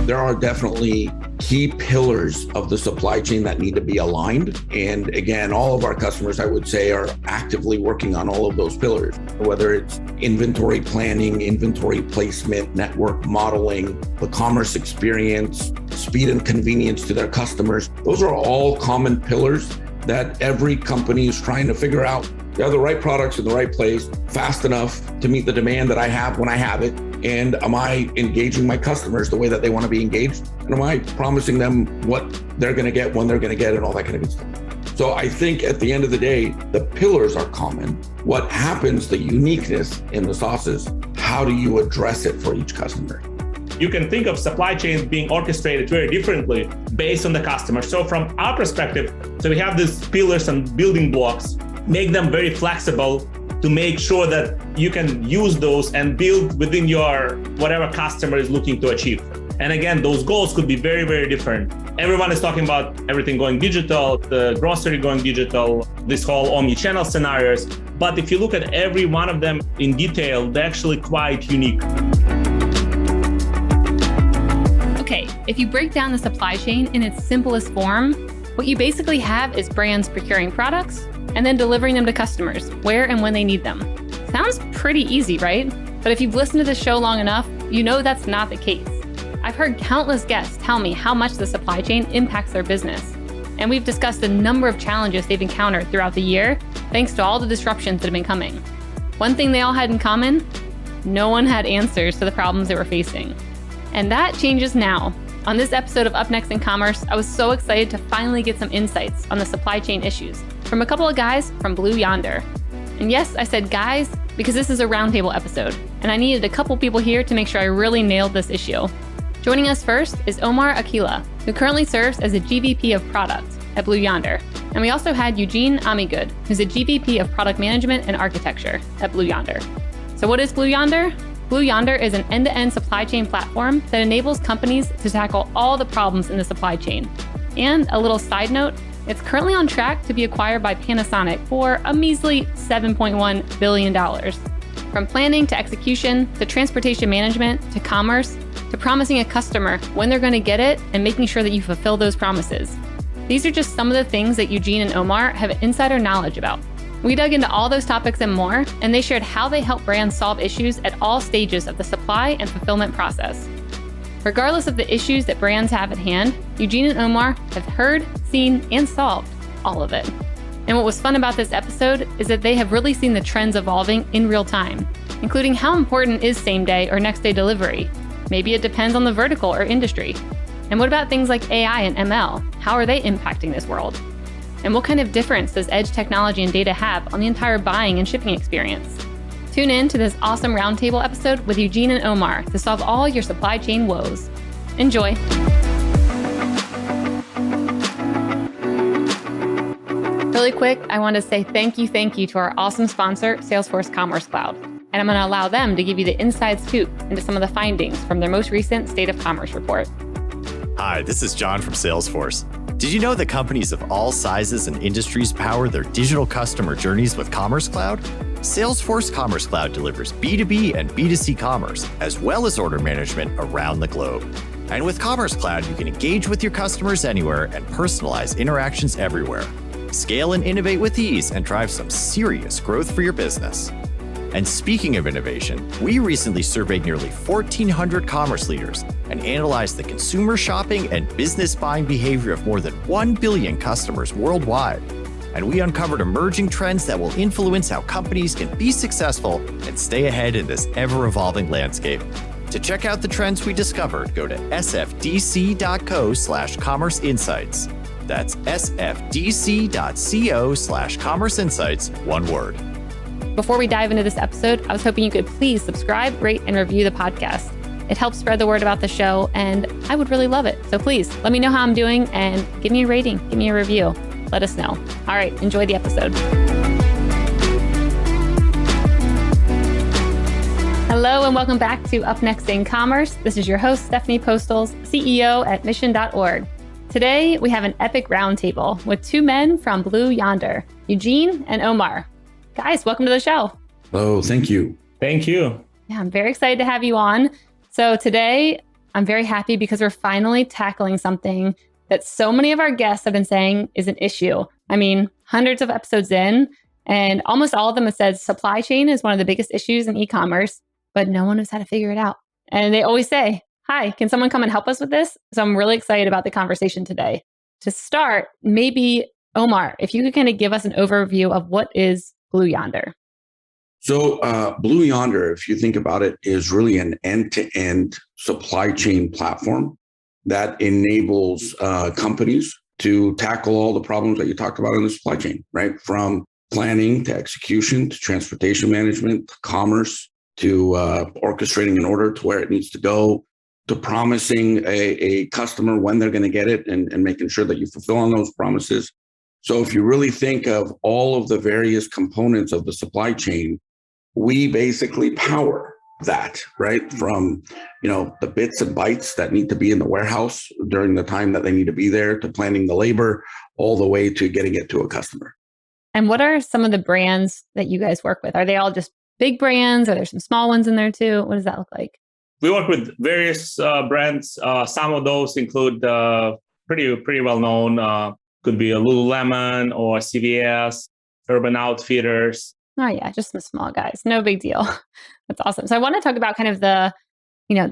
There are definitely key pillars of the supply chain that need to be aligned. And again, all of our customers, I would say, are actively working on all of those pillars, whether it's inventory planning, inventory placement, network modeling, the commerce experience, speed and convenience to their customers. Those are all common pillars that every company is trying to figure out. They have the right products in the right place, fast enough to meet the demand that I have when I have it. And am I engaging my customers the way that they want to be engaged? And am I promising them what they're going to get, when they're going to get it, and all that kind of good stuff? So I think at the end of the day, the pillars are common. What happens, the uniqueness in the sauces, how do you address it for each customer? You can think of supply chains being orchestrated very differently based on the customer. So from our perspective, so we have these pillars and building blocks, make them very flexible to make sure that you can use those and build within your whatever customer is looking to achieve. And again, those goals could be very, very different. Everyone is talking about everything going digital, the grocery going digital, this whole omni-channel scenarios. But if you look at every one of them in detail, they're actually quite unique. Okay, if you break down the supply chain in its simplest form, what you basically have is brands procuring products and then delivering them to customers where and when they need them. Sounds pretty easy, right? But if you've listened to this show long enough, you know that's not the case. I've heard countless guests tell me how much the supply chain impacts their business. And we've discussed a number of challenges they've encountered throughout the year, thanks to all the disruptions that have been coming. One thing they all had in common, no one had answers to the problems they were facing. And that changes now. On this episode of Up Next in Commerce, I was so excited to finally get some insights on the supply chain issues from a couple of guys from Blue Yonder. And yes, I said guys because this is a roundtable episode, and I needed a couple people here to make sure I really nailed this issue. Joining us first is Omar Akilah, who currently serves as a GVP of Product at Blue Yonder. And we also had Eugene Amigud, who's a GVP of Product Management and Architecture at Blue Yonder. So what is Blue Yonder? Blue Yonder is an end-to-end supply chain platform that enables companies to tackle all the problems in the supply chain. And a little side note, it's currently on track to be acquired by Panasonic for a measly $7.1 billion. From planning to execution, to transportation management, to commerce, to promising a customer when they're going to get it and making sure that you fulfill those promises. These are just some of the things that Eugene and Omar have insider knowledge about. We dug into all those topics and more, and they shared how they help brands solve issues at all stages of the supply and fulfillment process. Regardless of the issues that brands have at hand, Eugene and Omar have heard, seen, and solved all of it. And what was fun about this episode is that they have really seen the trends evolving in real time, including how important is same-day or next-day delivery. Maybe it depends on the vertical or industry. And what about things like AI and ML? How are they impacting this world? And what kind of difference does edge technology and data have on the entire buying and shipping experience? Tune in to this awesome roundtable episode with Eugene and Omar to solve all your supply chain woes. Enjoy. Really quick, I want to say thank you to our awesome sponsor, Salesforce Commerce Cloud. And I'm going to allow them to give you the inside scoop into some of the findings from their most recent State of Commerce report. Hi, this is John from Salesforce. Did you know that companies of all sizes and industries power their digital customer journeys with Commerce Cloud? Salesforce Commerce Cloud delivers B2B and B2C commerce, as well as order management around the globe. And with Commerce Cloud, you can engage with your customers anywhere and personalize interactions everywhere. Scale and innovate with ease and drive some serious growth for your business. And speaking of innovation, we recently surveyed nearly 1,400 commerce leaders and analyzed the consumer shopping and business buying behavior of more than 1 billion customers worldwide. And we uncovered emerging trends that will influence how companies can be successful and stay ahead in this ever-evolving landscape. To check out the trends we discovered, go to sfdc.co/commerce insights. That's sfdc.co/commerce insights, one word. Before we dive into this episode, I was hoping you could please subscribe, rate, and review the podcast. It helps spread the word about the show, and I would really love it. So please, let me know how I'm doing and give me a rating, give me a review. Let us know. All right, enjoy the episode. Hello, and welcome back to Up Next in Commerce. This is your host, Stephanie Postles, CEO at mission.org. Today, we have an epic roundtable with two men from Blue Yonder, Eugene and Omar. Guys, welcome to the show. Oh, thank you. Thank you. Yeah, I'm very excited to have you on. So today, I'm very happy because we're finally tackling something that so many of our guests have been saying is an issue. I mean, hundreds of episodes in, and almost all of them have said supply chain is one of the biggest issues in e-commerce, but no one knows how to figure it out. And they always say, hi, can someone come and help us with this? So I'm really excited about the conversation today. To start, maybe Omar, if you could kind of give us an overview of what is Blue Yonder. So Blue Yonder, if you think about it, is really an end-to-end supply chain platform that enables companies to tackle all the problems that you talked about in the supply chain, right? From planning to execution to transportation management, to commerce, to orchestrating an order to where it needs to go, to promising a customer when they're going to get it and making sure that you fulfill on those promises. So if you really think of all of the various components of the supply chain, we basically power that, right? From, the bits and bytes that need to be in the warehouse during the time that they need to be there, to planning the labor, all the way to getting it to a customer. And what are some of the brands that you guys work with? Are they all just big brands? Are there some small ones in there too? What does that look like? We work with various brands. Some of those include pretty well known. Could be a Lululemon or CVS, Urban Outfitters. Oh yeah, just some small guys. No big deal. That's awesome. So I want to talk about kind of the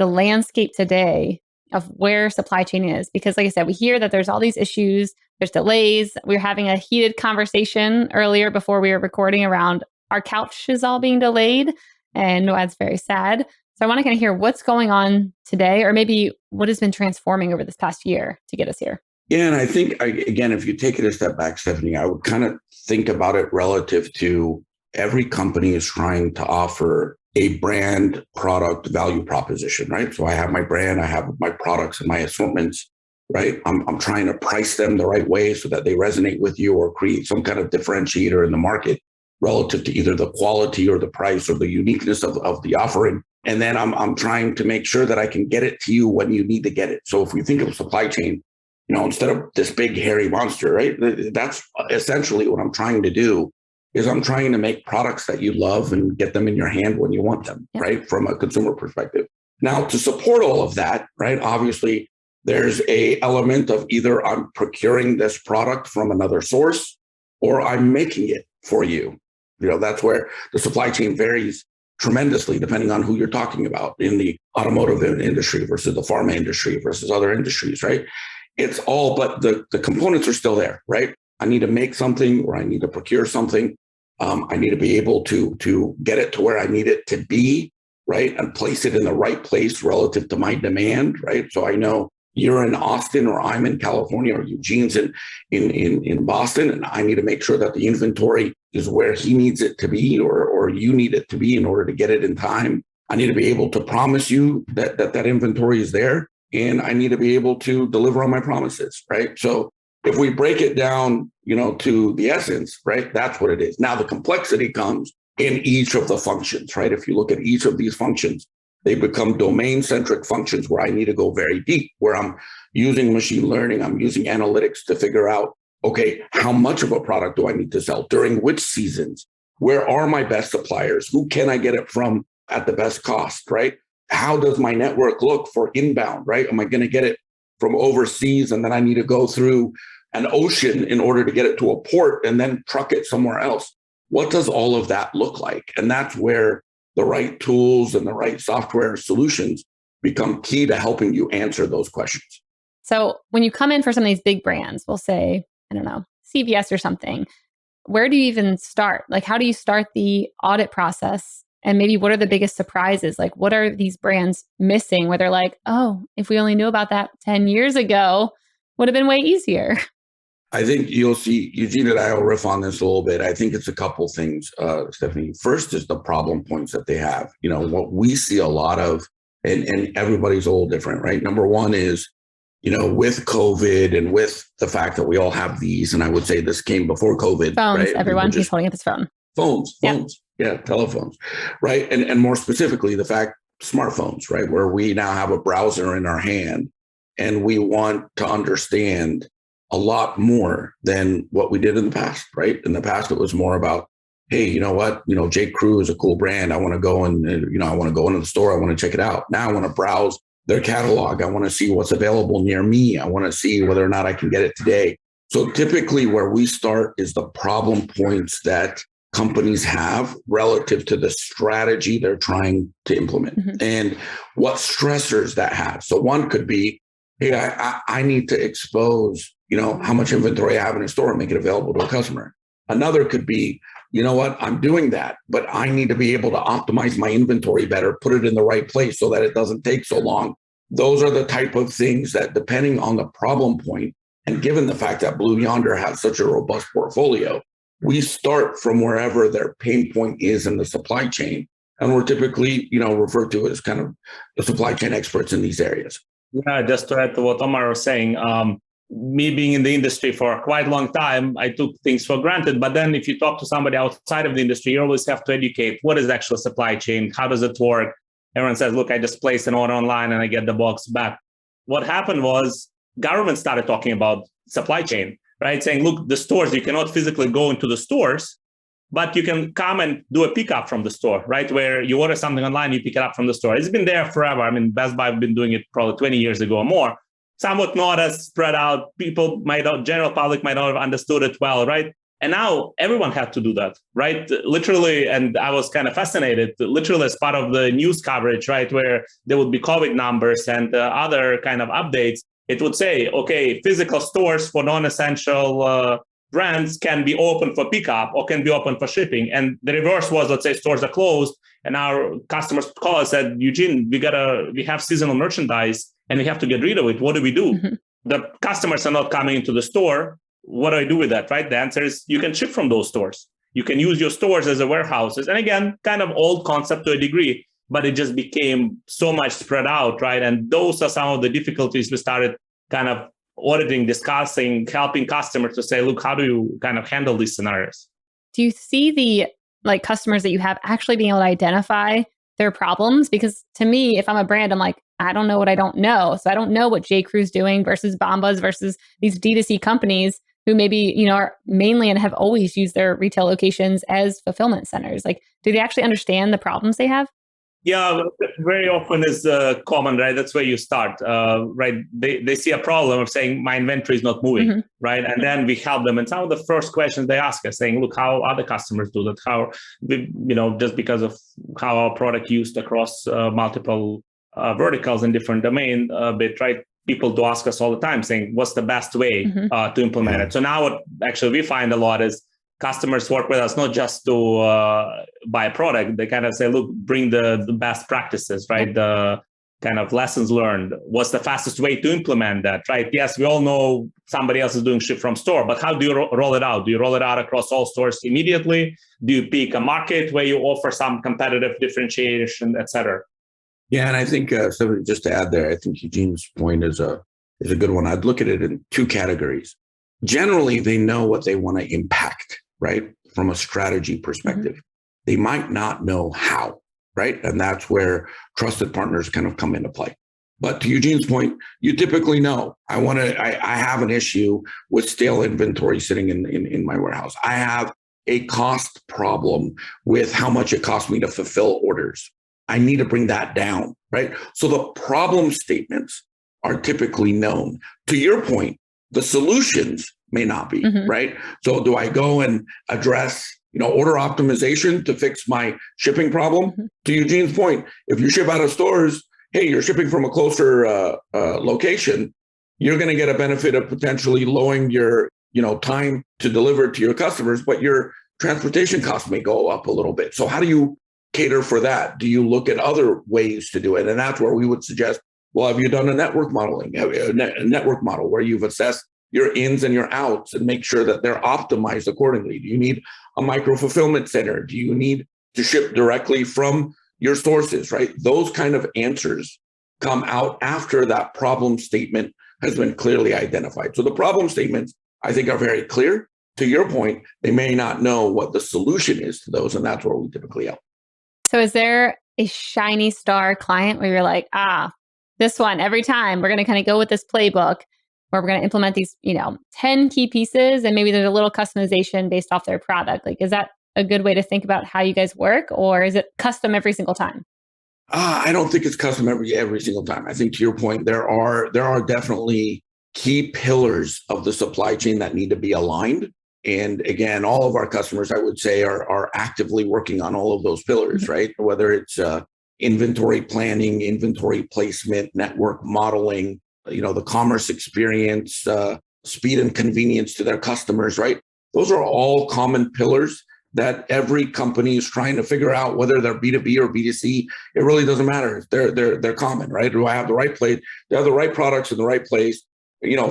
landscape today of where supply chain is, because like I said, we hear that there's all these issues, there's delays. We were having a heated conversation earlier before we were recording around our couch is all being delayed, and that's very sad. So I want to kind of hear what's going on today, or maybe what has been transforming over this past year to get us here. Yeah, and I think, again, if you take it a step back, Stephanie, I would kind of think about it relative to every company is trying to offer a brand product value proposition, right? So I have my brand, I have my products and my assortments, right? I'm trying to price them the right way so that they resonate with you or create some kind of differentiator in the market relative to either the quality or the price or the uniqueness of the offering. And then I'm trying to make sure that I can get it to you when you need to get it. So if we think of supply chain, instead of this big hairy monster, right? That's essentially what I'm trying to do. Is I'm trying to make products that you love and get them in your hand when you want them, right? From a consumer perspective. Now, to support all of that, right? Obviously, there's a element of either I'm procuring this product from another source or I'm making it for you. That's where the supply chain varies tremendously depending on who you're talking about in the automotive industry versus the pharma industry versus other industries, right? It's all, but the components are still there, right? I need to make something or I need to procure something. I need to be able to get it to where I need it to be, right? And place it in the right place relative to my demand, right? So I know you're in Austin or I'm in California or Eugene's in Boston, and I need to make sure that the inventory is where he needs it to be or you need it to be in order to get it in time. I need to be able to promise you that inventory is there, and I need to be able to deliver on my promises, right? So if we break it down, to the essence, right, that's what it is. Now, the complexity comes in each of the functions, right? If you look at each of these functions, they become domain-centric functions where I need to go very deep, where I'm using machine learning, I'm using analytics to figure out, okay, how much of a product do I need to sell? During which seasons? Where are my best suppliers? Who can I get it from at the best cost, right? How does my network look for inbound, right? Am I going to get it from overseas and then I need to go through an ocean in order to get it to a port and then truck it somewhere else? What does all of that look like? And that's where the right tools and the right software solutions become key to helping you answer those questions. So when you come in for some of these big brands, we'll say, I don't know, CVS or something, where do you even start? Like, how do you start the audit process? And maybe what are the biggest surprises? Like, what are these brands missing where they're like, oh, if we only knew about that 10 years ago, would have been way easier. I think you'll see, Eugene and I will riff on this a little bit. I think it's a couple things, Stephanie. First is the problem points that they have. What we see a lot of, and everybody's a little different, right? Number one is, with COVID and with the fact that we all have these, and I would say this came before COVID. Phones, right? everyone, he's holding up his phone. Phones, yeah, telephones, right? And more specifically, the fact smartphones, right? Where we now have a browser in our hand and we want to understand a lot more than what we did in the past, right? In the past, it was more about, hey, you know what? J. Crew is a cool brand. I want to go and, I want to go into the store. I want to check it out. Now I want to browse their catalog. I want to see what's available near me. I want to see whether or not I can get it today. So typically where we start is the problem points that companies have relative to the strategy they're trying to implement and what stressors that have. So one could be, hey, I need to expose, how much inventory I have in a store and make it available to a customer. Another could be, you know what, I'm doing that, but I need to be able to optimize my inventory better, put it in the right place so that it doesn't take so long. Those are the type of things that, depending on the problem point, and given the fact that Blue Yonder has such a robust portfolio, we start from wherever their pain point is in the supply chain. And we're typically, referred to as kind of the supply chain experts in these areas. Yeah, just to add to what Omar was saying, me being in the industry for quite a long time, I took things for granted. But then if you talk to somebody outside of the industry, you always have to educate. What is actual supply chain? How does it work? Everyone says, look, I just place an order online and I get the box back. What happened was government started talking about supply chain, right? Saying, look, the stores, you cannot physically go into the stores, but you can come and do a pickup from the store, right? Where you order something online, you pick it up from the store. It's been there forever. I mean, Best Buy have been doing it probably 20 years ago or more. Somewhat not as spread out. General public might not have understood it well, right? And now everyone had to do that, right? Literally, and I was kind of fascinated, literally as part of the news coverage, right? Where there would be COVID numbers and other kind of updates. It would say, okay, physical stores for non-essential brands can be open for pickup or can be open for shipping. And the reverse was, let's say stores are closed and our customers call us and said, Eugene, we have seasonal merchandise and we have to get rid of it. What do we do? The customers are not coming into the store. What do I do with that, right? The answer is you can ship from those stores. You can use your stores as a warehouses. And again, kind of old concept to a degree, but it just became so much spread out, right? And those are some of the difficulties we started kind of auditing, discussing, helping customers to say, look, how do you kind of handle these scenarios? Do you see the customers that you have actually being able to identify their problems? Because to me, if I'm a brand, I'm like, I don't know what I don't know. So I don't know what J.Crew's doing versus Bombas versus these D2C companies who maybe, are mainly and have always used their retail locations as fulfillment centers. Like, do they actually understand the problems they have? Yeah, very often is common, right? That's where you start, right? They see a problem of saying my inventory is not moving, right? And then we help them. And some of the first questions they ask us saying, look, how other customers do that? How, just because of how our product used across multiple verticals in different domain bit, right? People do ask us all the time saying, what's the best way to implement it? So now what actually we find a lot is customers work with us not just to buy a product. They kind of say, look, bring the best practices, right? The kind of lessons learned. What's the fastest way to implement that, right? Yes, we all know somebody else is doing ship from store, but how do you roll it out? Do you roll it out across all stores immediately? Do you pick a market where you offer some competitive differentiation, et cetera? Yeah, and I think just to add there, I think Eugene's point is a good one. I'd look at it in two categories. Generally, they know what they want to impact, right? From a strategy perspective. They might not know how, right? And that's where trusted partners kind of come into play. But to Eugene's point, you typically know, I have an issue with stale inventory sitting in my warehouse. I have a cost problem with how much it costs me to fulfill orders. I need to bring that down, right? So the problem statements are typically known. To your point, the solutions may not be, right? So do I go and address, order optimization to fix my shipping problem? To Eugene's point, if you ship out of stores, hey, you're shipping from a closer location, you're going to get a benefit of potentially lowering your, time to deliver to your customers, but your transportation costs may go up a little bit. So how do you cater for that? Do you look at other ways to do it? And that's where we would suggest, well, have you done a network model where you've assessed your ins and your outs and make sure that they're optimized accordingly? Do you need a micro fulfillment center? Do you need to ship directly from your sources, right? Those kind of answers come out after that problem statement has been clearly identified. So the problem statements, I think, are very clear. To your point, they may not know what the solution is to those, and that's where we typically help. So is there a shiny star client where you're like, this one, every time we're going to kind of go with this playbook where we're going to implement these, 10 key pieces and maybe there's a little customization based off their product? Like, is that a good way to think about how you guys work, or is it custom every single time? I don't think it's custom every single time. I think to your point, there are definitely key pillars of the supply chain that need to be aligned. And again, all of our customers, I would say, are actively working on all of those pillars, right? Whether it's inventory planning, inventory placement, network modeling, the commerce experience, speed and convenience to their customers, right? Those are all common pillars that every company is trying to figure out, whether they're B2B or B2C. It really doesn't matter. They're common, right? Do I have the right place? Do I have the right products in the right place,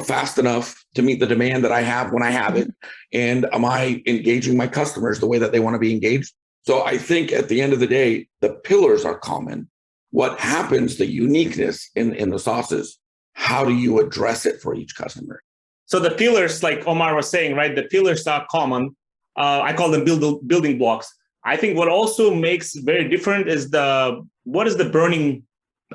fast enough to meet the demand that I have when I have it? And am I engaging my customers the way that they want to be engaged? So I think at the end of the day, the pillars are common. What happens, the uniqueness in the sauces, how do you address it for each customer? So the pillars, like Omar was saying, right? The pillars are common. I call them building blocks. I think what also makes very different is what is the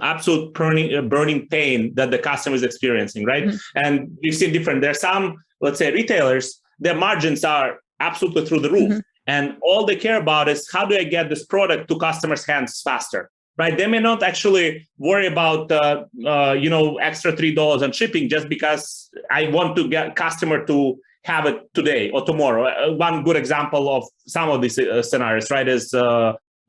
absolute burning pain that the customer is experiencing, right? Mm-hmm. And we've seen different. There are some, let's say, retailers, their margins are absolutely through the roof. Mm-hmm. And all they care about is, how do I get this product to customers' hands faster, right? They may not actually worry about, extra $3 on shipping just because I want to get customer to have it today or tomorrow. One good example of some of these scenarios, right, is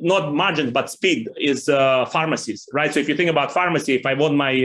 not margins, but speed, is pharmacies, right? So if you think about pharmacy, if I want my,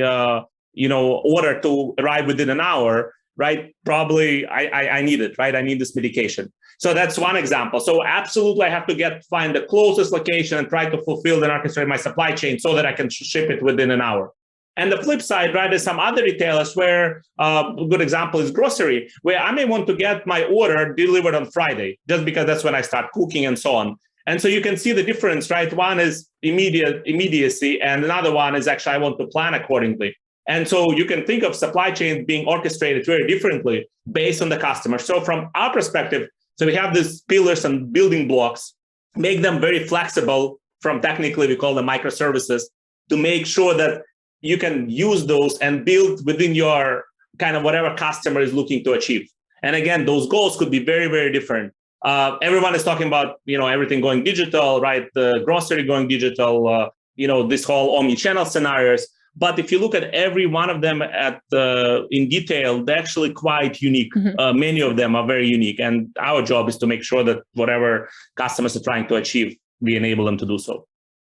order to arrive within an hour, right, probably I need it, right? I need this medication. So that's one example. So absolutely, I have to find the closest location and try to fulfill and orchestrate my supply chain so that I can ship it within an hour. And the flip side, right, is some other retailers where a good example is grocery, where I may want to get my order delivered on Friday, just because that's when I start cooking and so on. And so you can see the difference, right? One is immediacy, and another one is actually I want to plan accordingly. And so you can think of supply chain being orchestrated very differently based on the customer. So from our perspective, so we have these pillars and building blocks, make them very flexible. From technically, we call them microservices, to make sure that you can use those and build within your kind of whatever customer is looking to achieve. And again, those goals could be very, very different. Everyone is talking about, everything going digital, right? The grocery going digital, this whole omni-channel scenarios. But if you look at every one of them in detail, they're actually quite unique. Mm-hmm. Many of them are very unique. And our job is to make sure that whatever customers are trying to achieve, we enable them to do so.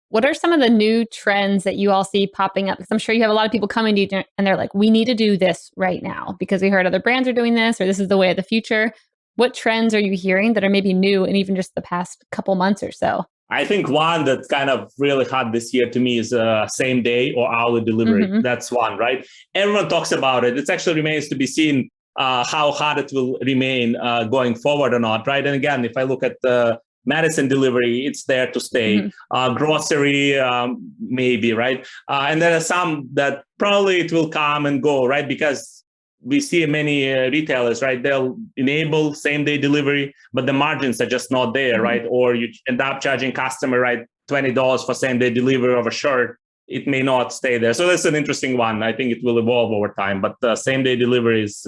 What are some of the new trends that you all see popping up? Because I'm sure you have a lot of people coming to you and they're like, we need to do this right now because we heard other brands are doing this, or this is the way of the future. What trends are you hearing that are maybe new in even just the past couple months or so? I think one that's kind of really hot this year to me is same day or hourly delivery. Mm-hmm. That's one, right? Everyone talks about it. It actually remains to be seen how hard it will remain going forward or not, right? And again, if I look at medicine delivery, it's there to stay. Mm-hmm. Grocery, maybe, right? And there are some that probably it will come and go, right? Because we see many retailers, right? They'll enable same-day delivery, but the margins are just not there, mm-hmm. right? Or you end up charging customer, right, $20 for same-day delivery of a shirt. It may not stay there. So that's an interesting one. I think it will evolve over time. But same-day delivery is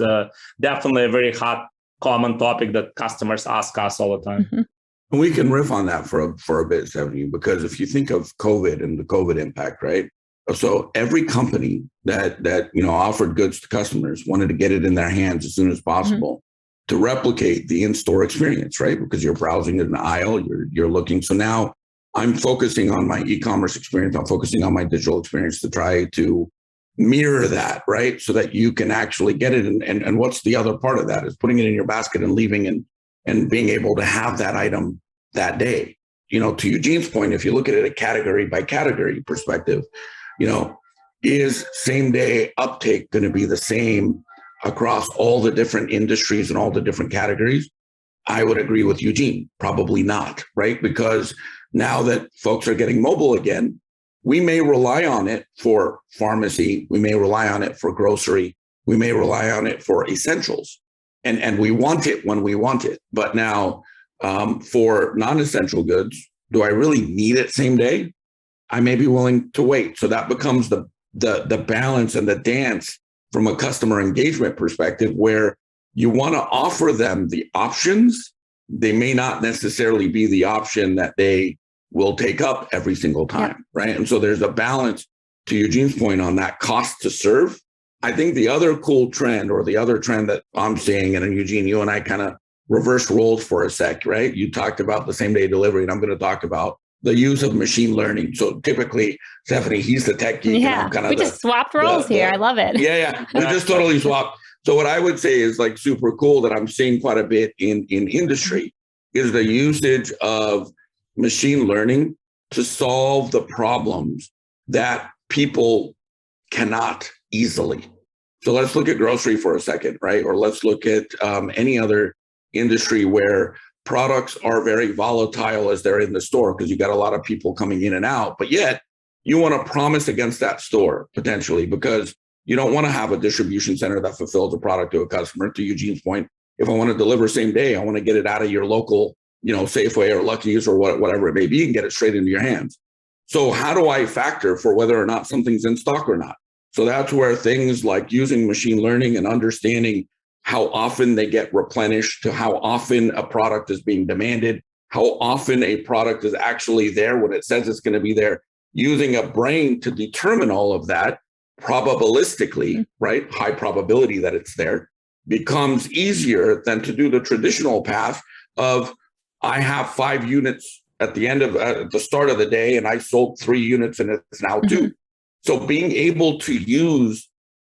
definitely a very hot, common topic that customers ask us all the time. Mm-hmm. We can riff on that for a bit, Stephanie, because if you think of COVID and the COVID impact, right? So every company that offered goods to customers wanted to get it in their hands as soon as possible, mm-hmm. to replicate the in-store experience, right? Because you're browsing in the aisle, you're looking. So now I'm focusing on my e-commerce experience. I'm focusing on my digital experience to try to mirror that, right? So that you can actually get it. And what's the other part of that is putting it in your basket and leaving and being able to have that item that day. To Eugene's point, if you look at it a category by category perspective, is same day uptake going to be the same across all the different industries and all the different categories? I would agree with Eugene. Probably not, right? Because now that folks are getting mobile again, we may rely on it for pharmacy. We may rely on it for grocery. We may rely on it for essentials. And we want it when we want it. But now for non-essential goods, do I really need it same day? I may be willing to wait. So that becomes the balance and the dance from a customer engagement perspective, where you want to offer them the options. They may not necessarily be the option that they will take up every single time, right? And so there's a balance, to Eugene's point, on that cost to serve. I think the other cool trend, or the other trend that I'm seeing, and Eugene, you and I kind of reverse roles for a sec, right? You talked about the same day delivery, and I'm going to talk about the use of machine learning. So typically, Stephanie, he's the tech geek. Yeah, and I'm we just swapped roles here. I love it. Yeah. We just totally swapped. So what I would say is like super cool that I'm seeing quite a bit in industry is the usage of machine learning to solve the problems that people cannot easily. So let's look at grocery for a second, right? Or let's look at any other industry where products are very volatile as they're in the store, because you got a lot of people coming in and out, but yet you want to promise against that store potentially, because you don't want to have a distribution center that fulfills a product to a customer. To Eugene's point, if I want to deliver same day, I want to get it out of your local, Safeway or Lucky's or whatever it may be, and get it straight into your hands. So how do I factor for whether or not something's in stock or not? So that's where things like using machine learning and understanding how often they get replenished, to how often a product is being demanded, how often a product is actually there when it says it's going to be there, using a brain to determine all of that probabilistically, right? High probability that it's there, becomes easier than to do the traditional path of, I have 5 units at the start of the day, and I sold 3 units and it's now 2. So being able to use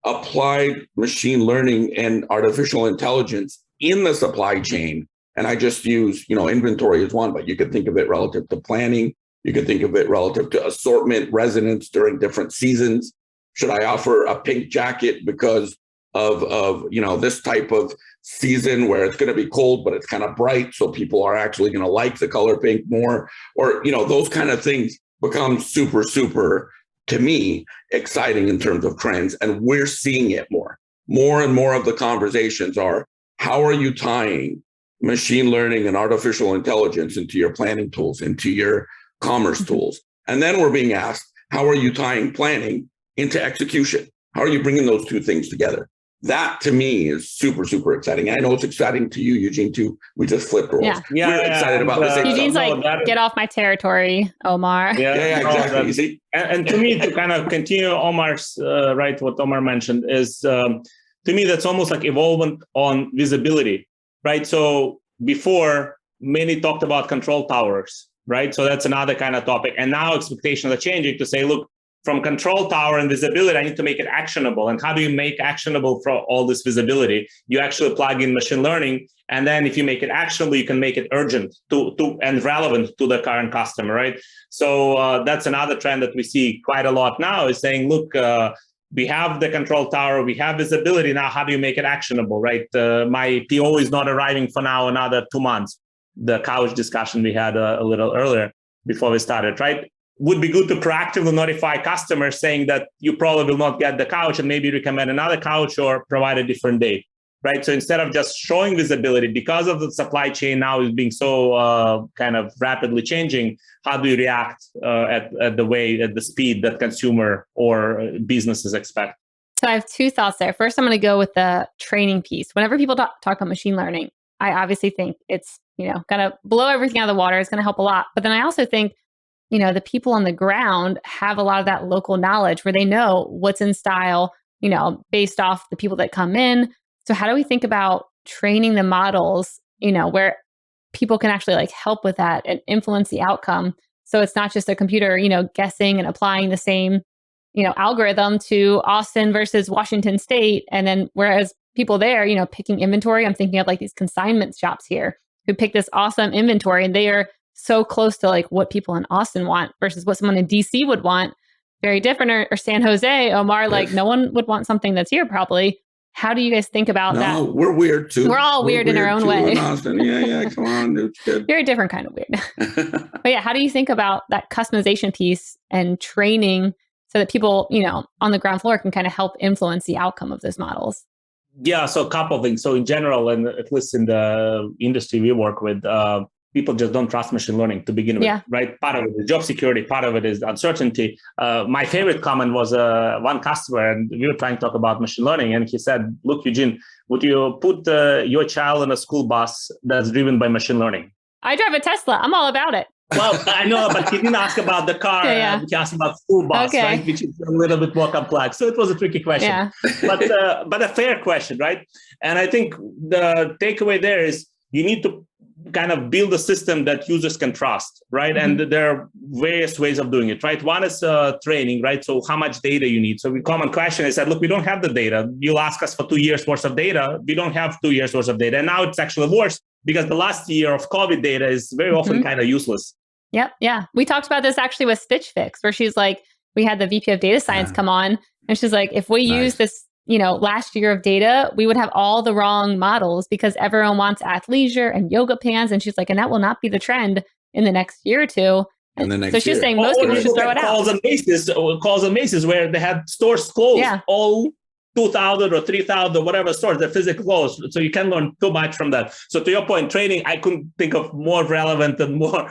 applied machine learning and artificial intelligence in the supply chain, and I just use, inventory as one, but you could think of it relative to planning. You could think of it relative to assortment, resonance during different seasons. Should I offer a pink jacket because of this type of season where it's going to be cold, but it's kind of bright, so people are actually going to like the color pink more? Or, those kind of things become super, super, to me, exciting in terms of trends. And we're seeing it more and more of the conversations are, how are you tying machine learning and artificial intelligence into your planning tools, into your commerce tools? And then we're being asked, how are you tying planning into execution? How are you bringing those two things together? That to me is super, super exciting. I know it's exciting to you, Eugene, too. We just flipped roles. Yeah. We're excited about the same Eugene's stuff. get off my territory, Omar. Yeah, exactly. You see? And to me, to kind of continue Omar's, what Omar mentioned is, to me, that's almost like evolvement on visibility, right? So before, many talked about control towers, right? So that's another kind of topic. And now expectations are changing to say, look, from control tower and visibility, I need to make it actionable. And how do you make actionable for all this visibility? You actually plug in machine learning. And then if you make it actionable, you can make it urgent to and relevant to the current customer, right? So that's another trend that we see quite a lot now, is saying, look, we have the control tower, we have visibility. Now, how do you make it actionable, right? My PO is not arriving for now another 2 months. The couch discussion we had a little earlier before we started, right? Would be good to proactively notify customers saying that you probably will not get the couch, and maybe recommend another couch or provide a different date, right? So instead of just showing visibility, because of the supply chain now is being so kind of rapidly changing, how do you react at the speed that consumer or businesses expect? So I have 2 thoughts there. First, I'm going to go with the training piece. Whenever people talk about machine learning, I obviously think it's, going to blow everything out of the water. It's going to help a lot. But then I also think, the people on the ground have a lot of that local knowledge where they know what's in style, based off the people that come in. So how do we think about training the models, where people can actually help with that and influence the outcome? So it's not just a computer, guessing and applying the same, algorithm to Austin versus Washington State. And then whereas people there, picking inventory, I'm thinking of these consignment shops here who pick this awesome inventory, and they are so close to what people in Austin want versus what someone in DC would want. Very different. Or San Jose, Omar, no one would want something that's here probably. How do you guys think about that? No, we're weird too. We're all weird in our own way. In Austin. Yeah, come on, it's good. You're a different kind of weird. But yeah, how do you think about that customization piece and training so that people, on the ground floor can kind of help influence the outcome of those models? Yeah, so a couple of things. So in general, and at least in the industry we work with, people just don't trust machine learning to begin with, right? Part of it is job security, part of it is uncertainty. My favorite comment was one customer, and we were trying to talk about machine learning, and he said, look, Eugene, would you put your child in a school bus that's driven by machine learning? I drive a Tesla. I'm all about it. Well, I know, but he didn't ask about the car. Yeah. He asked about school bus, right? Which is a little bit more complex. So it was a tricky question, but a fair question, right? And I think the takeaway there is you need to kind of build a system that users can trust, right? Mm-hmm. And there are various ways of doing it, right? One is training, right? So how much data you need. So the common question is that, look, we don't have the data. You'll ask us for 2 years worth of data. We don't have 2 years worth of data. And now it's actually worse because the last year of COVID data is very often kind of useless. Yep. Yeah. We talked about this actually with Stitch Fix, where she's like, we had the VP of data science come on and she's like, if we use this, last year of data, we would have all the wrong models because everyone wants athleisure and yoga pants. And she's like, and that will not be the trend in the next year or two. So she's saying most people should throw it out. Calls and Macy's where they had stores closed, all 2,000 or 3,000 or whatever stores, they're physically closed. So you can learn too much from that. So to your point, training, I couldn't think of more relevant and more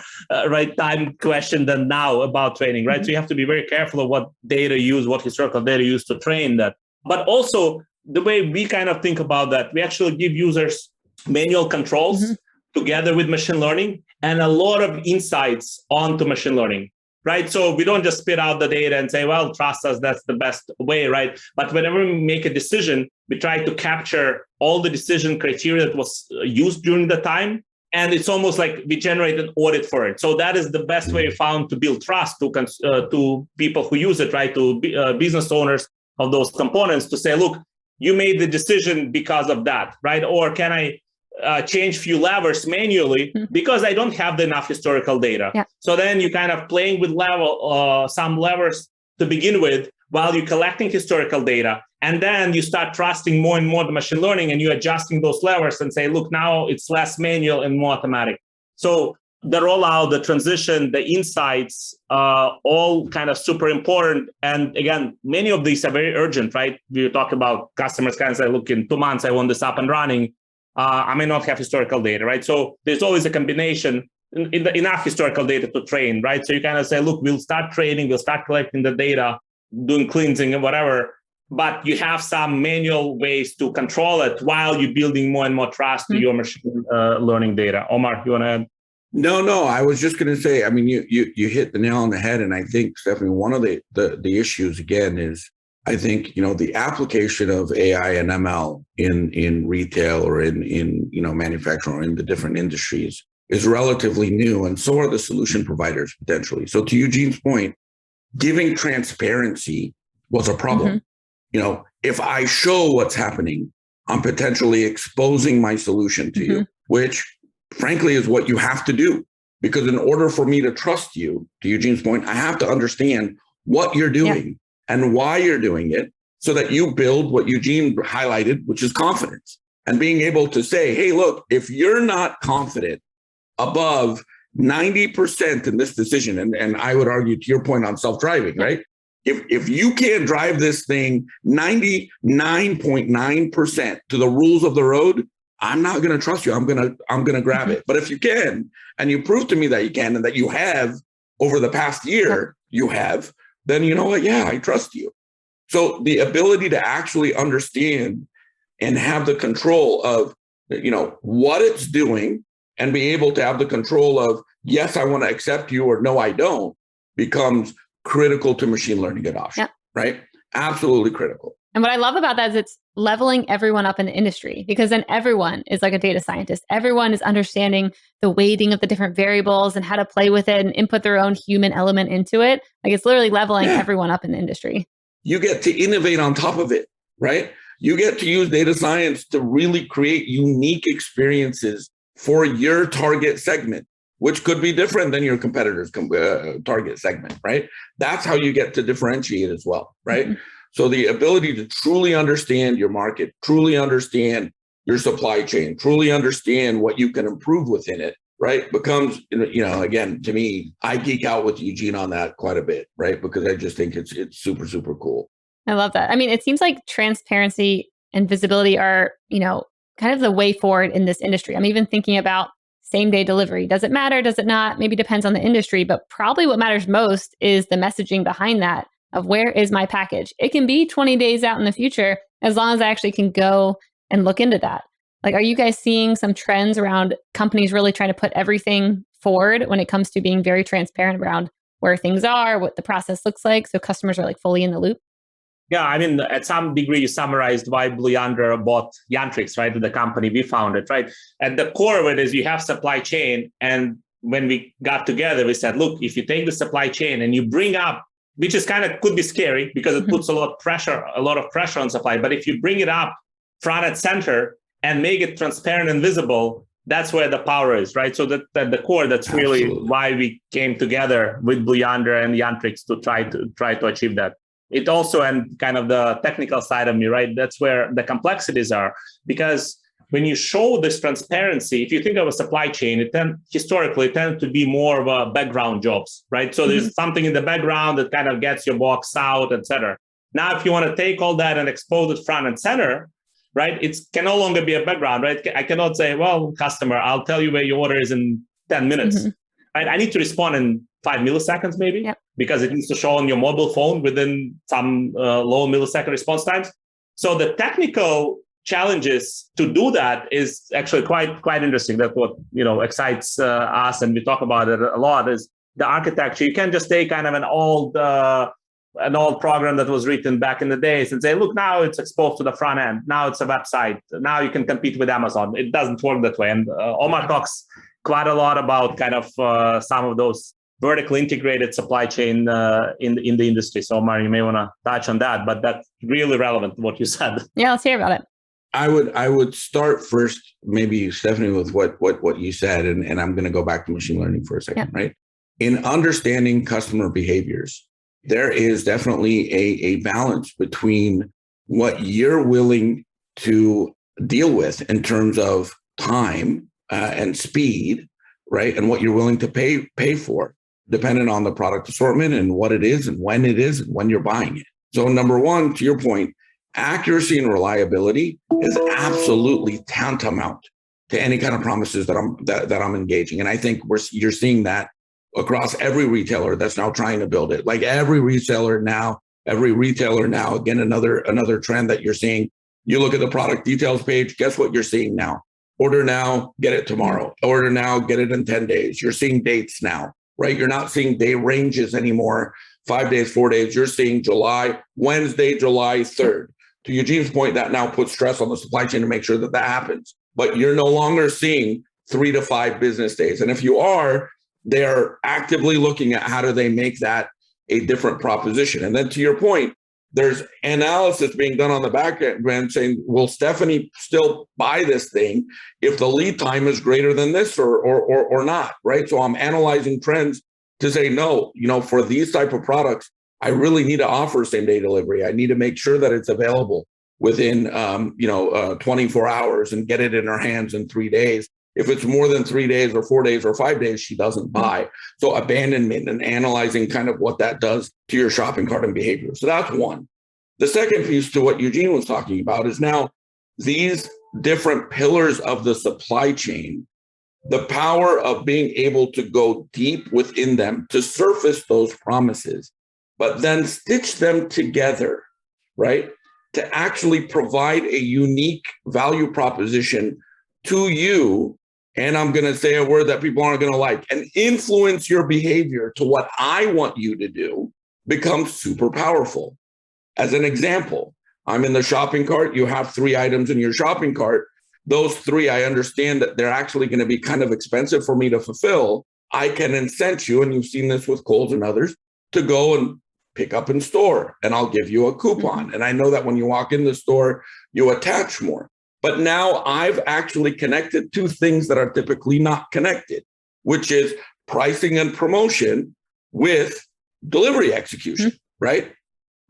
right time question than now about training, right? Mm-hmm. So you have to be very careful of what data you use, what historical data you use to train that. But also the way we kind of think about that, we actually give users manual controls together with machine learning and a lot of insights onto machine learning, right? So we don't just spit out the data and say, well, trust us, that's the best way, right? But whenever we make a decision, we try to capture all the decision criteria that was used during the time. And it's almost like we generate an audit for it. So that is the best way found to build trust to people who use it, right? To business owners of those components to say, look, you made the decision because of that, right? Or can I change few levers manually because I don't have enough historical data. Yeah. So then you kind of playing with some levers to begin with while you're collecting historical data. And then you start trusting more and more the machine learning and you're adjusting those levers and say, look, now it's less manual and more automatic. So the rollout, the transition, the insights, all kind of super important. And again, many of these are very urgent, right? We talk about customers kind of say, look, in 2 months, I want this up and running. I may not have historical data, right? So there's always a combination, enough historical data to train, right? So you kind of say, look, we'll start training, we'll start collecting the data, doing cleansing and whatever, but you have some manual ways to control it while you're building more and more trust to your machine learning data. Omar, you want to add? No, I was just going to say, I mean, you hit the nail on the head. And I think, Stephanie, one of the issues, again, is I think, the application of AI and ML in retail or in manufacturing or in the different industries is relatively new. And so are the solution providers potentially. So to Eugene's point, giving transparency was a problem. If I show what's happening, I'm potentially exposing my solution to you, which frankly is what you have to do. Because in order for me to trust you, to Eugene's point, I have to understand what you're doing. And why you're doing it so that you build what Eugene highlighted, which is confidence and being able to say, hey, look, if you're not confident above 90% in this decision, and I would argue to your point on self-driving, right? If you can't drive this thing 99.9% to the rules of the road, I'm not going to trust you. I'm going to grab it. But if you can, and you prove to me that you can and that you have over the past year, then you know what? Yeah, I trust you. So the ability to actually understand and have the control of, what it's doing and be able to have the control of, yes, I want to accept you or no, I don't, becomes critical to machine learning adoption, right? Absolutely critical. And what I love about that is it's leveling everyone up in the industry because then everyone is like a data scientist. Everyone is understanding the weighting of the different variables and how to play with it and input their own human element into it. Like it's literally leveling everyone up in the industry. You get to innovate on top of it, right? You get to use data science to really create unique experiences for your target segment, which could be different than your competitor's target segment, right? That's how you get to differentiate as well, right? So the ability to truly understand your market, truly understand your supply chain, truly understand what you can improve within it, right? Becomes, again, to me, I geek out with Eugene on that quite a bit, right? Because I just think it's super, super cool. I love that. I mean, it seems like transparency and visibility are, kind of the way forward in this industry. I'm even thinking about same day delivery. Does it matter? Does it not? Maybe depends on the industry, but probably what matters most is the messaging behind that. Of where is my package? It can be 20 days out in the future, as long as I actually can go and look into that. Like, are you guys seeing some trends around companies really trying to put everything forward when it comes to being very transparent around where things are, what the process looks like, so customers are like fully in the loop? Yeah, I mean, at some degree, you summarized why Blue Yonder bought Yantrix, right? The company we founded, right? At the core of it is you have supply chain. And when we got together, we said, look, if you take the supply chain and you bring up, which is kind of could be scary because it puts a lot of pressure on supply. But if you bring it up front and center and make it transparent and visible, that's where the power is, right? So that at the core, that's really Absolutely. why we came together with Blue Yonder and Yantrix to try to achieve that. It also, and kind of the technical side of me, right? That's where the complexities are. Because when you show this transparency, if you think of a supply chain, historically it tends to be more of a background jobs, right? So there's something in the background that kind of gets your box out, et cetera. Now, if you want to take all that and expose it front and center, right? It can no longer be a background, right? I cannot say, well, customer, I'll tell you where your order is in 10 minutes. Right? I need to respond in 5 milliseconds, maybe, because it needs to show on your mobile phone within some low millisecond response times. So the technical challenges to do that is actually quite interesting. That's what excites us, and we talk about it a lot. Is the architecture. You can't just take kind of an old program that was written back in the days and say, look, now it's exposed to the front end. Now it's a website. Now you can compete with Amazon. It doesn't work that way. And Omar talks quite a lot about kind of some of those vertically integrated supply chain in the industry. So Omar, you may want to touch on that, but that's really relevant to what you said. Yeah, let's hear about it. I would start first, maybe Stephanie, with what you said, and I'm going to go back to machine learning for a second, right? In understanding customer behaviors, there is definitely a balance between what you're willing to deal with in terms of time and speed, right? And what you're willing to pay for, depending on the product assortment and what it is and when you're buying it. So number one, to your point, accuracy and reliability is absolutely tantamount to any kind of promises that I'm engaging. And I think you're seeing that across every retailer that's now trying to build it. Like every retailer now, again, another trend that you're seeing. You look at the product details page, guess what you're seeing now? Order now, get it tomorrow. Order now, get it in 10 days. You're seeing dates now, right? You're not seeing day ranges anymore, 5 days, 4 days. You're seeing Wednesday, July 3rd. To Eugene's point, that now puts stress on the supply chain to make sure that happens. But you're no longer seeing 3 to 5 business days. And if you are, they are actively looking at how do they make that a different proposition. And then to your point, there's analysis being done on the back end saying, will Stephanie still buy this thing if the lead time is greater than this or not, right? So I'm analyzing trends to say, no, for these type of products, I really need to offer same day delivery. I need to make sure that it's available within 24 hours and get it in her hands in 3 days. If it's more than 3 days or 4 days or 5 days, she doesn't buy. So abandonment and analyzing kind of what that does to your shopping cart and behavior. So that's one. The second piece to what Eugene was talking about is now these different pillars of the supply chain, the power of being able to go deep within them to surface those promises, but then stitch them together, right? To actually provide a unique value proposition to you. And I'm going to say a word that people aren't going to like, and influence your behavior to what I want you to do becomes super powerful. As an example, I'm in the shopping cart. You have 3 items in your shopping cart. Those 3, I understand that they're actually going to be kind of expensive for me to fulfill. I can incent you, and you've seen this with Kohl's and others, to go and pick up in store, and I'll give you a coupon. And I know that when you walk in the store, you attach more. But now I've actually connected 2 things that are typically not connected, which is pricing and promotion with delivery execution, right?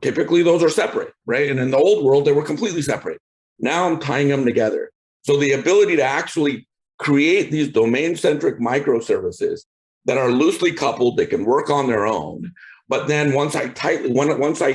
Typically, those are separate, right? And in the old world, they were completely separate. Now I'm tying them together. So the ability to actually create these domain-centric microservices that are loosely coupled, they can work on their own. But then once I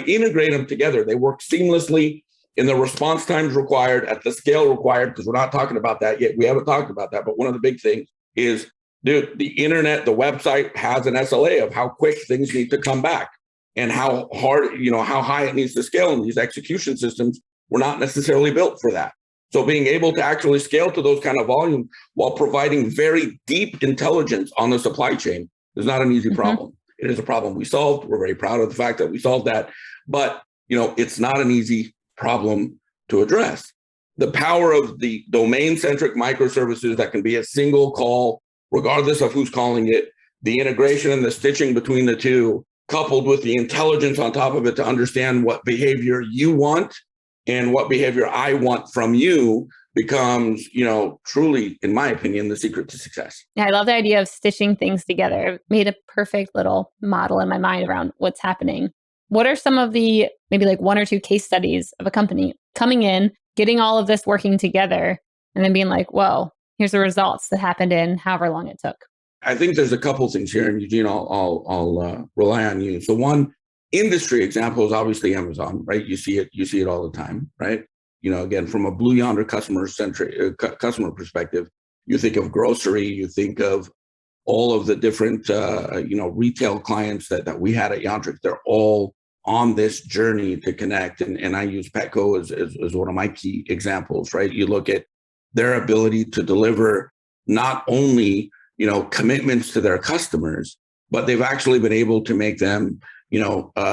integrate them together, they work seamlessly in the response times required, at the scale required, because we're not talking about that yet. We haven't talked about that. But one of the big things is, dude, the internet, the website has an SLA of how quick things need to come back and how hard, how high it needs to scale. And these execution systems were not necessarily built for that. So being able to actually scale to those kind of volume while providing very deep intelligence on the supply chain is not an easy problem. It is a problem we solved. We're very proud of the fact that we solved that. But, it's not an easy problem to address. The power of the domain-centric microservices that can be a single call, regardless of who's calling it, the integration and the stitching between the two, coupled with the intelligence on top of it to understand what behavior you want and what behavior I want from you becomes, truly, in my opinion, the secret to success. Yeah, I love the idea of stitching things together. It made a perfect little model in my mind around what's happening. What are some of the maybe like 1 or 2 case studies of a company coming in, getting all of this working together, and then being like, whoa, here's the results that happened in however long it took? I think there's a couple of things here, and Eugene, I'll rely on you. So one industry example is obviously Amazon, right? You see it all the time, right? Again, from a Blue Yonder customer perspective, you think of grocery, you think of all of the different, retail clients that we had at Yantric. They're all on this journey to connect. And I use Petco as one of my key examples, right? You look at their ability to deliver not only, commitments to their customers, but they've actually been able to make them,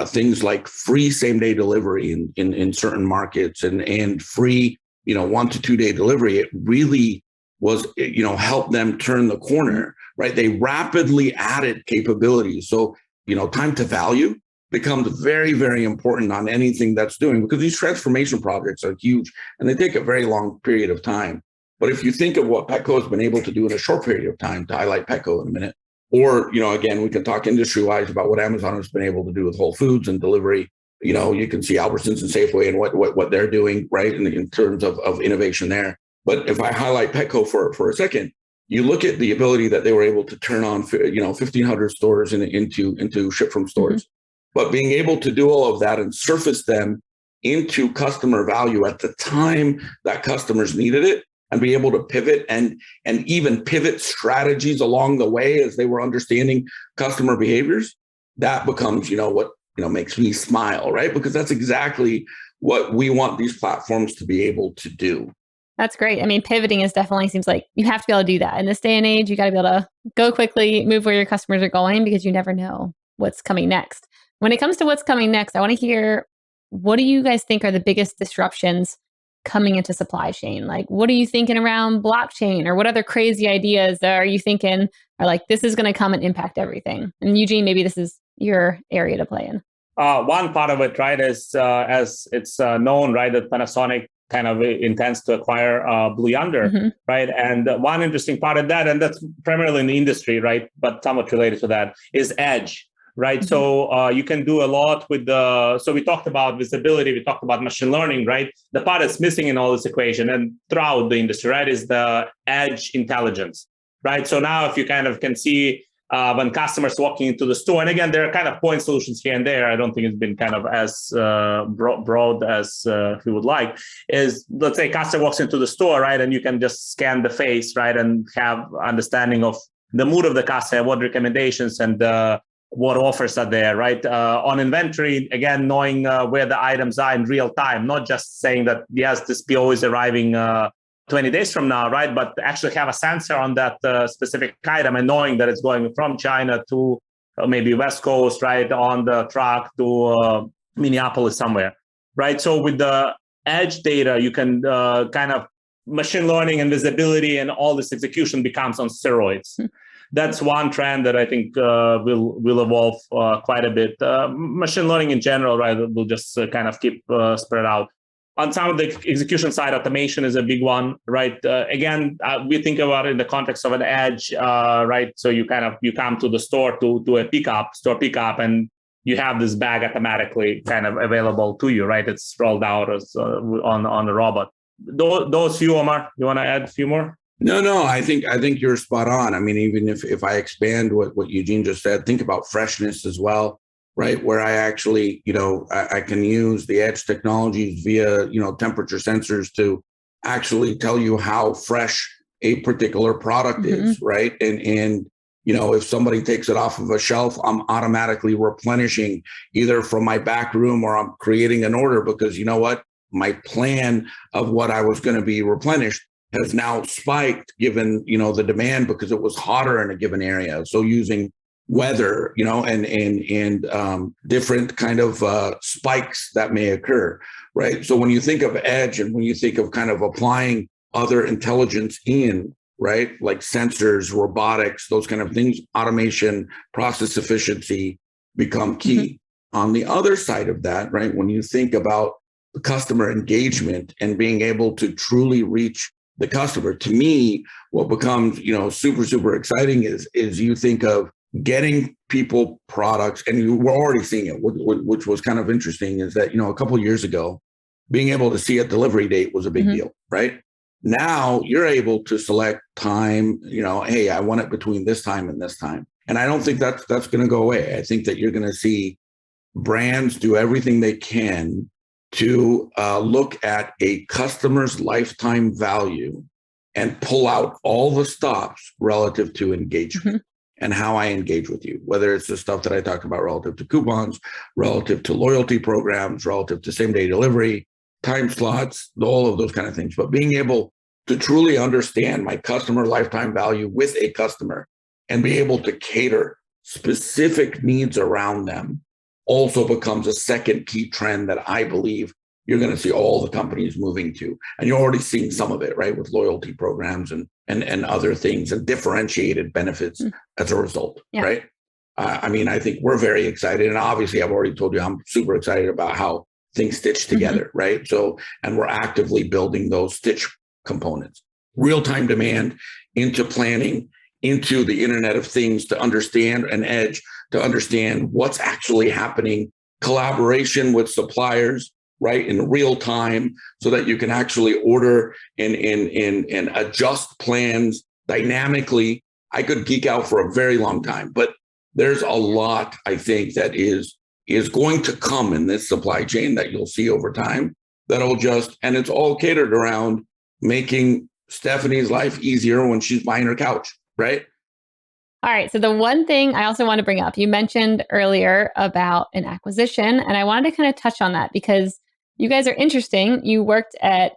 things like free same-day delivery in certain markets and free, 1 to 2 day delivery. It really was, helped them turn the corner, right? They rapidly added capabilities. So, time to value becomes very, very important on anything that's doing, because these transformation projects are huge and they take a very long period of time. But if you think of what Petco has been able to do in a short period of time, to highlight Petco in a minute, or, again, we can talk industry-wise about what Amazon has been able to do with Whole Foods and delivery. You can see Albertsons and Safeway and what they're doing, right, in terms of innovation there. But if I highlight Petco for a second, you look at the ability that they were able to turn on, 1,500 stores into ship from stores. But being able to do all of that and surface them into customer value at the time that customers needed it, and be able to pivot and even pivot strategies along the way as they were understanding customer behaviors, that becomes, what, makes me smile, right? Because that's exactly what we want these platforms to be able to do. That's great. I mean, pivoting seems like you have to be able to do that. In this day and age, you got to be able to go quickly, move where your customers are going, because you never know what's coming next. When it comes to what's coming next, I want to hear, what do you guys think are the biggest disruptions coming into supply chain? Like, what are you thinking around blockchain, or what other crazy ideas are you thinking are like, this is going to come and impact everything? And Eugene, maybe this is your area to play in. One part of it, right, is as it's known, right, that Panasonic kind of intends to acquire Blue Yonder, right? And one interesting part of that, and that's primarily in the industry, right, but somewhat related to that, is edge. Right. So you can do a lot with so we talked about visibility, we talked about machine learning, right? The part that's missing in all this equation and throughout the industry, right, is the edge intelligence, right? So now if you kind of can see when customers walking into the store, and again, there are kind of point solutions here and there. I don't think it's been kind of as broad as we would like, is let's say customer walks into the store, right? And you can just scan the face, right? And have understanding of the mood of the customer, what recommendations and what offers are there, right? On inventory, again, knowing where the items are in real time, not just saying that, yes, this PO is arriving 20 days from now, right? But actually have a sensor on that specific item and knowing that it's going from China to maybe West Coast, right? On the truck to Minneapolis somewhere, right? So with the edge data, you can kind of machine learning and visibility and all this execution becomes on steroids. That's one trend that I think will evolve quite a bit. Machine learning in general, right, will just kind of keep spread out. On some of the execution side, automation is a big one, right? Again, we think about it in the context of an edge, right? So you come to the store to do a store pickup, and you have this bag automatically kind of available to you, right? It's rolled out as on the robot. Those few, Omar, you want to add a few more? No, I think you're spot on. I mean, even if I expand what Eugene just said, think about freshness as well, right? Where I actually, I can use the edge technologies via, temperature sensors to actually tell you how fresh a particular product is, right? And if somebody takes it off of a shelf, I'm automatically replenishing either from my back room or I'm creating an order because you know what? my plan of what I was going to be replenished has now spiked given, the demand because it was hotter in a given area. So using weather, and different kind of spikes that may occur, right? So when you think of edge and when you think of kind of applying other intelligence in, right, like sensors, robotics, those kind of things, automation, process efficiency become key. On the other side of that, right, when you think about the customer engagement and being able to truly reach the customer, to me, what becomes, super, super exciting is you think of getting people products, and we're already seeing it, which was kind of interesting, is that, a couple of years ago, being able to see a delivery date was a big deal, right? Now you're able to select time, hey, I want it between this time and this time. And I don't think that's going to go away. I think that you're going to see brands do everything they can to look at a customer's lifetime value and pull out all the stops relative to engagement and how I engage with you, whether it's the stuff that I talked about relative to coupons, relative to loyalty programs, relative to same-day delivery, time slots, all of those kind of things. But being able to truly understand my customer lifetime value with a customer and be able to cater specific needs around them also becomes a second key trend that I believe you're going to see all the companies moving to. And you're already seeing some of it, right, with loyalty programs and other things and differentiated benefits as a result, right? I think we're very excited. And obviously, I've already told you, I'm super excited about how things stitch together, right? So, and we're actively building those stitch components, real-time demand into planning, into the Internet of Things to understand an edge, to understand what's actually happening, collaboration with suppliers, right, in real time, so that you can actually order and adjust plans dynamically. I could geek out for a very long time, but there's a lot, I think, that is going to come in this supply chain that you'll see over time that'll and it's all catered around making Stephanie's life easier when she's buying her couch, right? All right. So the one thing I also want to bring up, you mentioned earlier about an acquisition, and I wanted to kind of touch on that because you guys are interesting. You worked at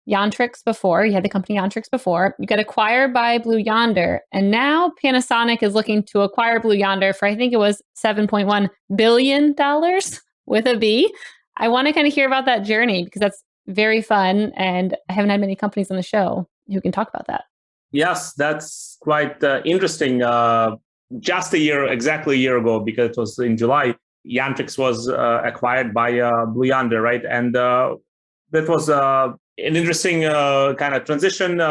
Yantrix before. You had the company Yantrix before. You got acquired by Blue Yonder, and now Panasonic is looking to acquire Blue Yonder for, I think it was $7.1 billion with a B. I want to kind of hear about that journey because that's very fun, and I haven't had many companies on the show who can talk about that. Yes, that's quite interesting. Just exactly a year ago, because it was in July, Yantrix was acquired by Blue Yonder, right? And that was an interesting kind of transition,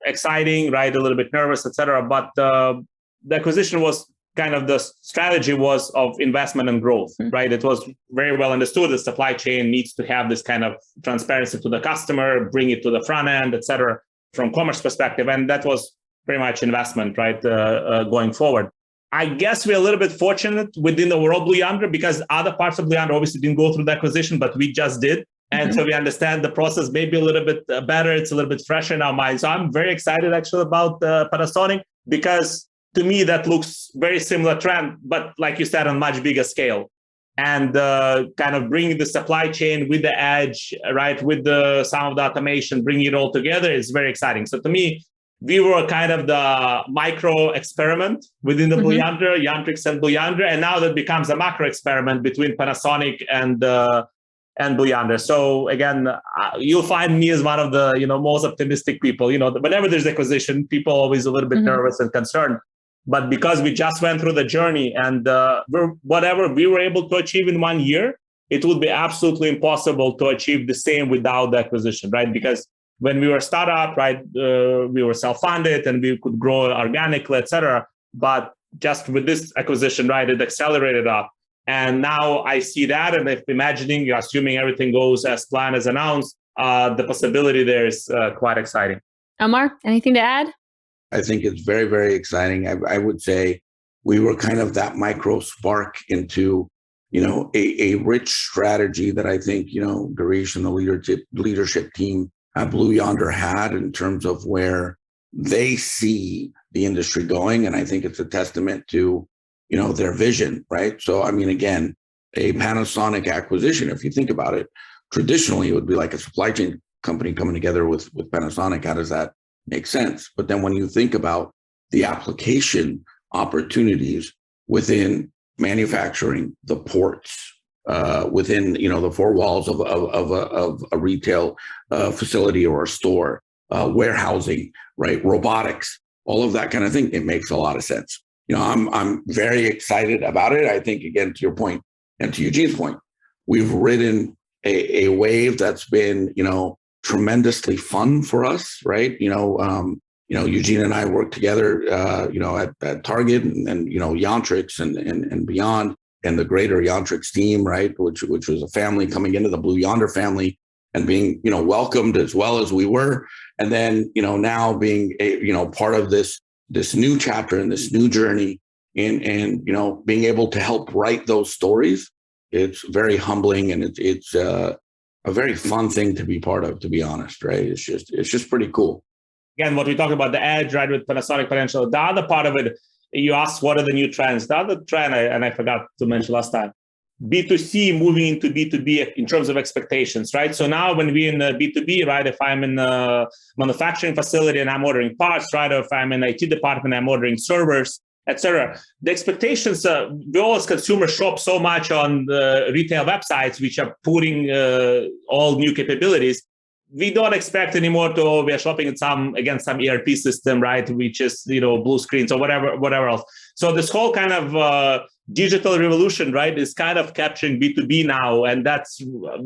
exciting, right? A little bit nervous, etc. But the acquisition was kind of, the strategy was of investment and growth, right? It was very well understood. The supply chain needs to have this kind of transparency to the customer, bring it to the front end, etc. from commerce perspective. And that was pretty much investment, right? Going forward. I guess we're a little bit fortunate within the world Blue Yonder because other parts of Blue Yonder obviously didn't go through the acquisition, but we just did. And so we understand the process maybe a little bit better. It's a little bit fresher in our minds. So I'm very excited actually about Panasonic because to me, that looks very similar trend, but like you said, on much bigger scale. And kind of bringing the supply chain with the edge, right, with some of the automation, bringing it all together is very exciting. So to me, we were kind of the micro experiment within the Blue Yonder, Yantrix and Blue Yonder, and now that becomes a macro experiment between Panasonic and Blue Yonder. So again, you'll find me as one of the most optimistic people. Whenever there's acquisition, people are always a little bit nervous and concerned. But because we just went through the journey and whatever we were able to achieve in 1 year, it would be absolutely impossible to achieve the same without the acquisition, right? Because when we were a startup, right, we were self-funded and we could grow organically, et cetera. But just with this acquisition, right, it accelerated up. And now I see that. And if assuming everything goes as planned, as announced, the possibility there is quite exciting. Omar, anything to add? I think it's very, very exciting. I would say we were kind of that micro spark into, a rich strategy that I think, Girish and the leadership team at Blue Yonder had in terms of where they see the industry going. And I think it's a testament to, their vision, right? So, again, a Panasonic acquisition, if you think about it, traditionally, it would be like a supply chain company coming together with Panasonic. How does that make sense? But then when you think about the application opportunities within manufacturing, the ports, within the four walls of a retail facility or a store, warehousing, right, robotics, all of that kind of thing, it makes a lot of sense. I'm very excited about it. I think, again, to your point and to Eugene's point, we've ridden a wave that's been tremendously fun for us, right? Eugene and I worked together, at Target and Yantrix and beyond, and the greater Yantrix team, right, which was a family coming into the Blue Yonder family and being, welcomed as well as we were. And then, now being part of this new chapter and this new journey and being able to help write those stories. It's very humbling, and it's a very fun thing to be part of, to be honest, right? It's just pretty cool. Again, what we talked about, the edge, right, with Panasonic Financial, the other part of it, you asked what are the new trends. The other trend, and I forgot to mention last time, B2C moving into B2B in terms of expectations, right? So now when we're in B2B, right, if I'm in a manufacturing facility and I'm ordering parts, right, or if I'm in IT department, I'm ordering servers, etc. The expectations, we all as consumers shop so much on the retail websites, which are putting all new capabilities. We don't expect anymore we are shopping against some ERP system, right, which is, blue screens or whatever else. So this whole kind of digital revolution, right, is kind of capturing B2B now. And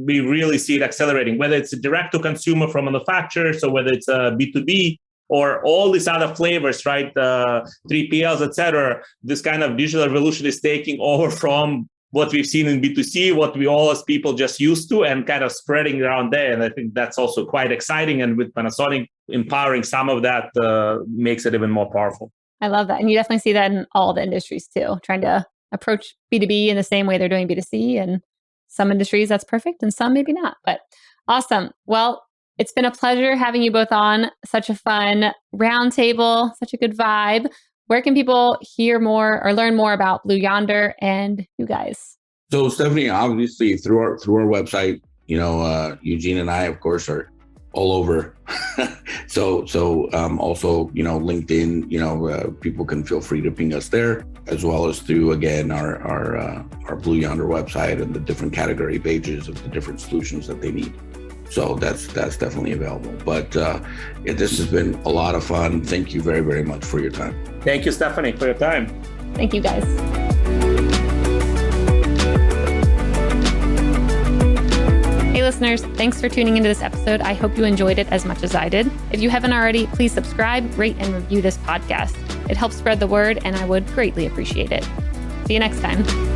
we really see it accelerating, whether it's direct to consumer from manufacturers or whether it's B2B or all these other flavors, right, 3PLs, et cetera. This kind of digital revolution is taking over from what we've seen in B2C, what we all as people just used to, and kind of spreading around there. And I think that's also quite exciting. And with Panasonic empowering some of that makes it even more powerful. I love that. And you definitely see that in all the industries too, trying to approach B2B in the same way they're doing B2C. And some industries that's perfect and some maybe not. But awesome. Well, it's been a pleasure having you both on. Such a fun roundtable, such a good vibe. Where can people hear more or learn more about Blue Yonder and you guys? So Stephanie, obviously through our website, Eugene and I, of course, are all over. so also, LinkedIn, people can feel free to ping us there, as well as through, again, our Blue Yonder website and the different category pages of the different solutions that they need. So that's definitely available. But this has been a lot of fun. Thank you very, very much for your time. Thank you, Stephanie, for your time. Thank you, guys. Hey, listeners, thanks for tuning into this episode. I hope you enjoyed it as much as I did. If you haven't already, please subscribe, rate, and review this podcast. It helps spread the word, and I would greatly appreciate it. See you next time.